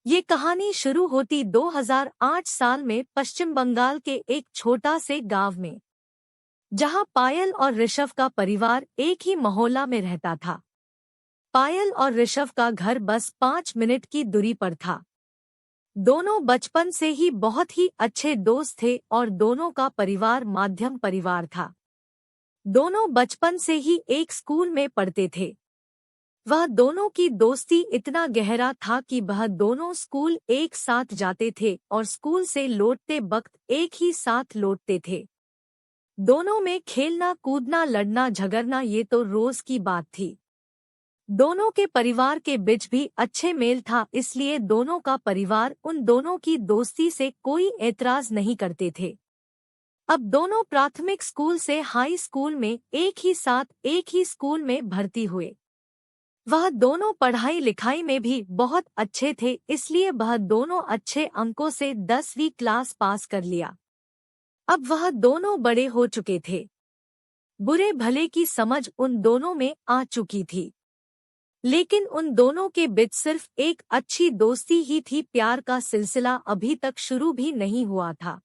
ये कहानी शुरू होती 2008 साल में पश्चिम बंगाल के एक छोटा से गांव में, जहां पायल और ऋषभ का परिवार एक ही मोहल्ला में रहता था। पायल और ऋषभ का घर बस 5 मिनट की दूरी पर था। दोनों बचपन से ही बहुत ही अच्छे दोस्त थे और दोनों का परिवार माध्यम परिवार था। दोनों बचपन से ही एक स्कूल में पढ़ते थे। वह दोनों की दोस्ती इतना गहरा था कि वह दोनों स्कूल एक साथ जाते थे और स्कूल से लौटते वक्त एक ही साथ लौटते थे। दोनों में खेलना कूदना लड़ना झगड़ना ये तो रोज की बात थी। दोनों के परिवार के बीच भी अच्छे मेल था, इसलिए दोनों का परिवार उन दोनों की दोस्ती से कोई एतराज नहीं करते थे। अब दोनों प्राथमिक स्कूल से हाई स्कूल में एक ही स्कूल में भर्ती हुए। वह दोनों पढ़ाई लिखाई में भी बहुत अच्छे थे, इसलिए वह दोनों अच्छे अंकों से 10वीं क्लास पास कर लिया। अब वह दोनों बड़े हो चुके थे। बुरे भले की समझ उन दोनों में आ चुकी थी, लेकिन उन दोनों के बीच सिर्फ एक अच्छी दोस्ती ही थी। प्यार का सिलसिला अभी तक शुरू भी नहीं हुआ था।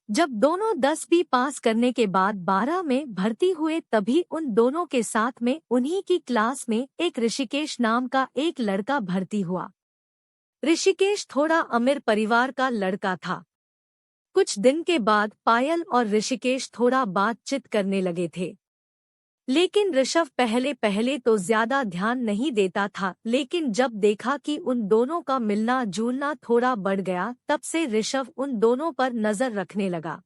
जब दोनों 10वीं पास करने के बाद 12 में भर्ती हुए, तभी उन दोनों के साथ में उन्हीं की क्लास में एक ऋषिकेश नाम का एक लड़का भर्ती हुआ। ऋषिकेश थोड़ा अमीर परिवार का लड़का था। कुछ दिन के बाद पायल और ऋषिकेश थोड़ा बातचीत करने लगे थे, लेकिन ऋषभ पहले पहले तो ज्यादा ध्यान नहीं देता था, लेकिन जब देखा कि उन दोनों का मिलना जुलना थोड़ा बढ़ गया, तब से ऋषभ उन दोनों पर नजर रखने लगा।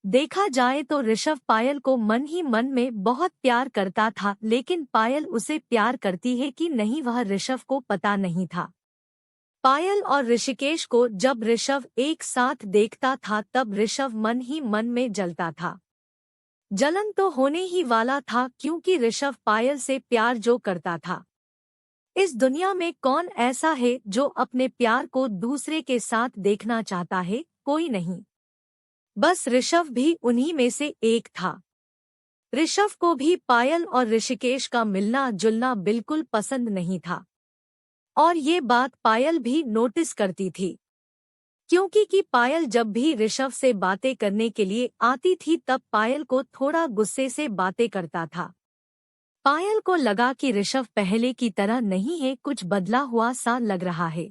देखा जाए तो ऋषभ पायल को मन ही मन में बहुत प्यार करता था, लेकिन पायल उसे प्यार करती है कि नहीं वह ऋषभ को पता नहीं था। पायल और ऋषिकेश को जब ऋषभ एक साथ देखता था, तब ऋषभ मन ही मन में जलता था। जलन तो होने ही वाला था, क्योंकि ऋषभ पायल से प्यार जो करता था। इस दुनिया में कौन ऐसा है जो अपने प्यार को दूसरे के साथ देखना चाहता है? कोई नहीं। बस ऋषभ भी उन्हीं में से एक था। ऋषभ को भी पायल और ऋषिकेश का मिलना जुलना बिल्कुल पसंद नहीं था, और ये बात पायल भी नोटिस करती थी, क्योंकि पायल जब भी ऋषभ से बातें करने के लिए आती थी, तब पायल को थोड़ा गुस्से से बातें करता था। पायल को लगा कि ऋषभ पहले की तरह नहीं है, कुछ बदला हुआ सा लग रहा है।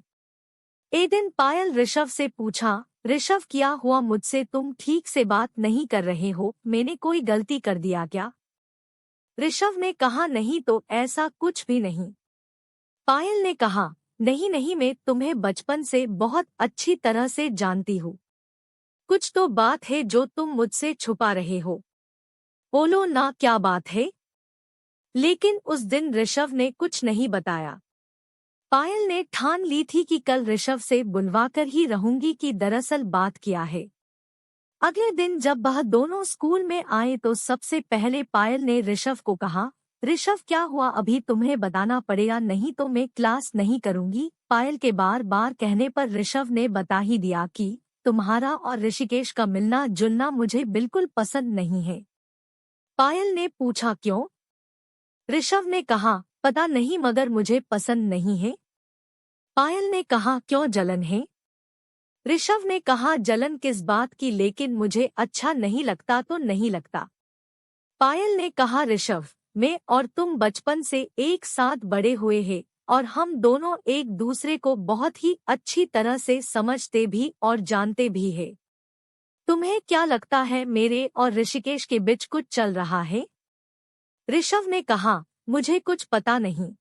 एक दिन पायल ऋषभ से पूछा, ऋषभ क्या हुआ, मुझसे तुम ठीक से बात नहीं कर रहे हो? मैंने कोई गलती कर दिया क्या? ऋषभ ने कहा, नहीं तो ऐसा कुछ भी नहीं। पायल ने कहा, नहीं नहीं, मैं तुम्हें बचपन से बहुत अच्छी तरह से जानती हूँ। कुछ तो बात है जो तुम मुझसे छुपा रहे हो। बोलो ना, क्या बात है? लेकिन उस दिन ऋषभ ने कुछ नहीं बताया। पायल ने ठान ली थी कि कल ऋषभ से बुलवाकर ही रहूंगी कि दरअसल बात क्या है। अगले दिन जब वह दोनों स्कूल में आए तो सबसे पहले पायल ने ऋषभ को कहा, ऋषभ क्या हुआ, अभी तुम्हें बताना पड़ेगा, नहीं तो मैं क्लास नहीं करूंगी। पायल के बार बार कहने पर ऋषभ ने बता ही दिया कि तुम्हारा और ऋषिकेश का मिलना जुलना मुझे बिल्कुल पसंद नहीं है। पायल ने पूछा, क्यों? ऋषभ ने कहा, पता नहीं, मगर मुझे पसंद नहीं है। पायल ने कहा, क्यों, जलन है? ऋषभ ने कहा, जलन किस बात की, लेकिन मुझे अच्छा नहीं लगता तो नहीं लगता। पायल ने कहा, ऋषभ, मैं और तुम बचपन से एक साथ बड़े हुए हैं और हम दोनों एक दूसरे को बहुत ही अच्छी तरह से समझते भी और जानते भी हैं। तुम्हें क्या लगता है मेरे और ऋषिकेश के बीच कुछ चल रहा है? ऋषभ ने कहा, मुझे कुछ पता नहीं,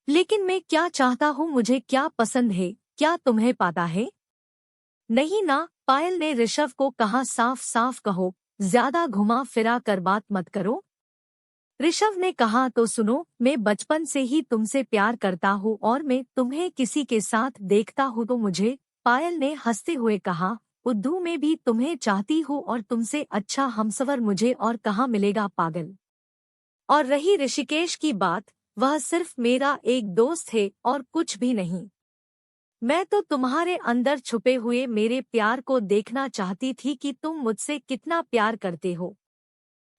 लेकिन मैं क्या चाहता हूँ, मुझे क्या पसंद है, क्या तुम्हें पता है? नहीं ना, पायल ने ऋषभ को कहा, साफ साफ कहो, ज्यादा घुमा फिरा कर बात मत करो। ऋषभ ने कहा, तो सुनो, मैं बचपन से ही तुमसे प्यार करता हूँ और मैं तुम्हें किसी के साथ देखता हूँ तो मुझे। पायल ने हंसते हुए कहा, उद्दू, मैं भी तुम्हें चाहती हूँ और तुमसे अच्छा हमसफर मुझे और कहाँ मिलेगा, पागल। और रही ऋषिकेश की बात, वह सिर्फ मेरा एक दोस्त है और कुछ भी नहीं। मैं तो तुम्हारे अंदर छुपे हुए मेरे प्यार को देखना चाहती थी कि तुम मुझसे कितना प्यार करते हो,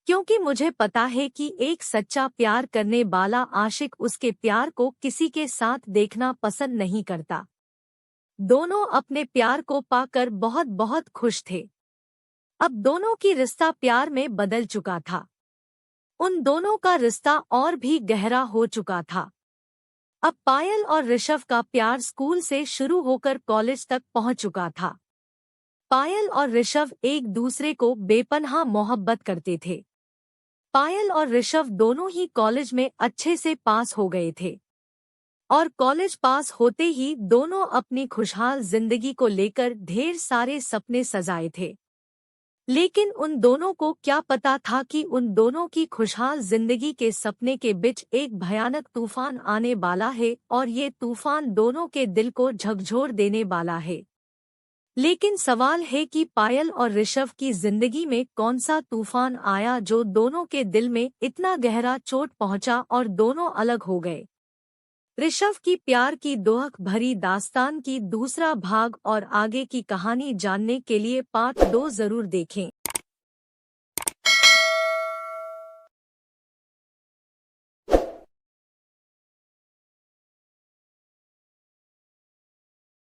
क्योंकि मुझे पता है कि एक सच्चा प्यार करने वाला आशिक उसके प्यार को किसी के साथ देखना पसंद नहीं करता। दोनों अपने प्यार को पाकर बहुत बहुत खुश थे। अब दोनों की रिश्ता प्यार में बदल चुका था। उन दोनों का रिश्ता और भी गहरा हो चुका था। अब पायल और ऋषभ का प्यार स्कूल से शुरू होकर कॉलेज तक पहुंच चुका था। पायल और ऋषभ एक दूसरे को बेपनाह मोहब्बत करते थे। पायल और ऋषभ दोनों ही कॉलेज में अच्छे से पास हो गए थे और कॉलेज पास होते ही दोनों अपनी खुशहाल जिंदगी को लेकर ढेर सारे सपने सजाए थे। लेकिन उन दोनों को क्या पता था कि उन दोनों की खुशहाल जिंदगी के सपने के बीच एक भयानक तूफान आने वाला है और ये तूफान दोनों के दिल को झकझोर देने वाला है। लेकिन सवाल है कि पायल और ऋषभ की जिंदगी में कौन सा तूफान आया जो दोनों के दिल में इतना गहरा चोट पहुंचा और दोनों अलग हो गए। ऋषभ की प्यार की दोहक भरी दास्तान की दूसरा भाग और आगे की कहानी जानने के लिए पार्ट 2 जरूर देखें।